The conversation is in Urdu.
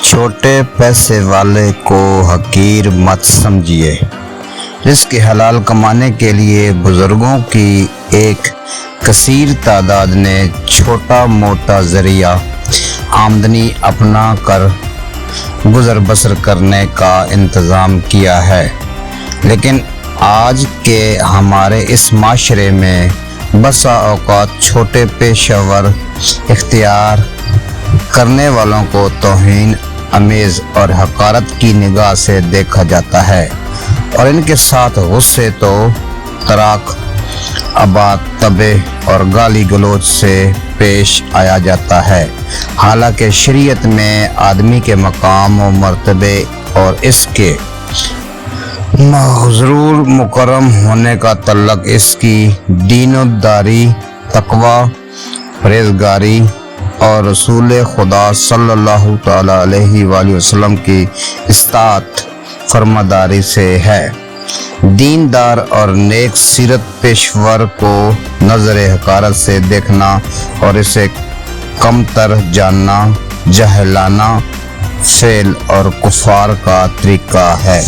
چھوٹے پیسے والے کو حقیر مت سمجھیے۔ رزق حلال کمانے کے لیے بزرگوں کی ایک کثیر تعداد نے چھوٹا موٹا ذریعہ آمدنی اپنا کر گزر بسر کرنے کا انتظام کیا ہے، لیکن آج کے ہمارے اس معاشرے میں بسا اوقات چھوٹے پیشہ ور اختیار کرنے والوں کو توہین آمیز اور حقارت کی نگاہ سے دیکھا جاتا ہے، اور ان کے ساتھ غصے تو طراق آباد طبع اور گالی گلوچ سے پیش آیا جاتا ہے، حالانکہ شریعت میں آدمی کے مقام و مرتبے اور اس کے معزور مکرم ہونے کا تعلق اس کی دین و داری، تقوی، پرہیزگاری اور رسول خدا صلی اللہ تعالی علیہ وآلہ وسلم کی اطاعت فرمانبرداری سے ہے۔ دیندار اور نیک سیرت پیشور کو نظر حقارت سے دیکھنا اور اسے کمتر جاننا جاہلانہ فعل اور کفار کا طریقہ ہے۔